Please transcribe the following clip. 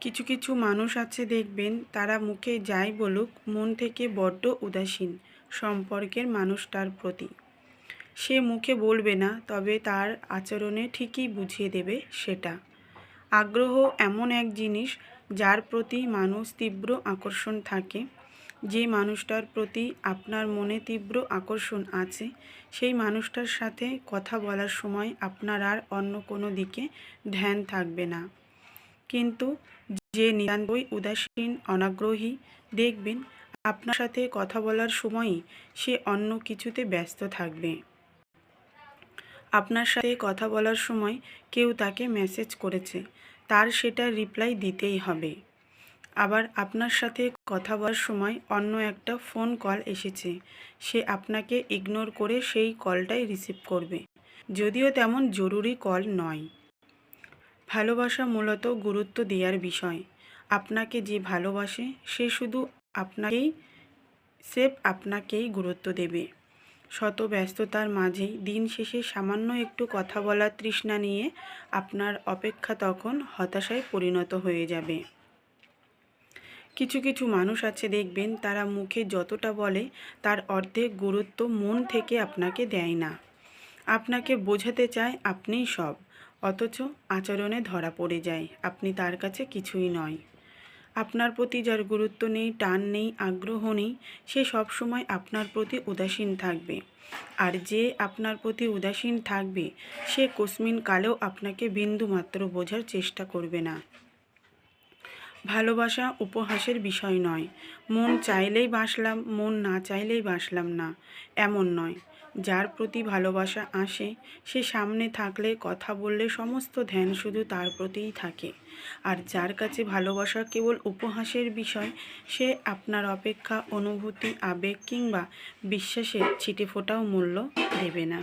কিছু কিছু মানুষ আছে দেখবেন, তারা মুখে যাই বলুক মন থেকে বড্ড উদাসীন সম্পর্কের মানুষটার প্রতি। সে মুখে বলবে না, তবে তার আচরণে ঠিকই বুঝিয়ে দেবে সেটা। আগ্রহ এমন এক জিনিস যার প্রতি মানুষ তীব্র আকর্ষণ থাকে। যে মানুষটার প্রতি আপনার মনে তীব্র আকর্ষণ আছে, সেই মানুষটার সাথে কথা বলার সময় আপনার আর অন্য কোনো দিকে ধ্যান থাকবে না। কিন্তু যে নিতান্তই উদাসীন অনাগ্রহী, দেখবেন আপনার সাথে কথা বলার সময়ই সে অন্য কিছুতে ব্যস্ত থাকবে। আপনার সাথে কথা বলার সময় কেউ তাকে মেসেজ করেছে, তার সেটা রিপ্লাই দিতেই হবে। আবার আপনার সাথে কথা বলার সময় অন্য একটা ফোন কল এসেছে, সে আপনাকে ইগনোর করে সেই কলটাই রিসিভ করবে, যদিও তেমন জরুরি কল নয়। ভালোবাসা মূলত গুরুত্ব দেওয়ার বিষয়। আপনাকে যে ভালোবাসে সে শুধু আপনাকেই গুরুত্ব দেবে। শত ব্যস্ততার মাঝেই দিন শেষে সামান্য একটু কথা বলার তৃষ্ণা নিয়ে আপনার অপেক্ষা তখন হতাশায় পরিণত হয়ে যাবে। কিছু কিছু মানুষ আছে দেখবেন, তারা মুখে যতটা বলে তার অর্ধেক গুরুত্ব মন থেকে আপনাকে দেয় না। আপনাকে বোঝাতে চায় আপনিই সব, অথচ আচরণে ধরা পড়ে যায় আপনি তার কাছে কিছুই নয়। আপনার প্রতি যার গুরুত্ব নেই, টান নেই, আগ্রহ নেই, সে সবসময় আপনার প্রতি উদাসীন থাকবে। আর যে আপনার প্রতি উদাসীন থাকবে, সে কস্মিন কালেও আপনাকে বিন্দুমাত্র বোঝার চেষ্টা করবে না। ভালোবাসা উপহাসের বিষয় নয়। মন চাইলেই বাসলাম, মন না চাইলেই বাসলাম না, এমন নয়। যার প্রতি ভালোবাসা আসে, সে সামনে থাকলে, কথা বললে সমস্ত ধ্যান শুধু তার প্রতিই থাকে। আর যার কাছে ভালোবাসা কেবল উপহাসের বিষয়, সে আপনার অপেক্ষা, অনুভূতি, আবেগ কিংবা বিশ্বাসের ছিটেফোঁটাও মূল্য দেবে না।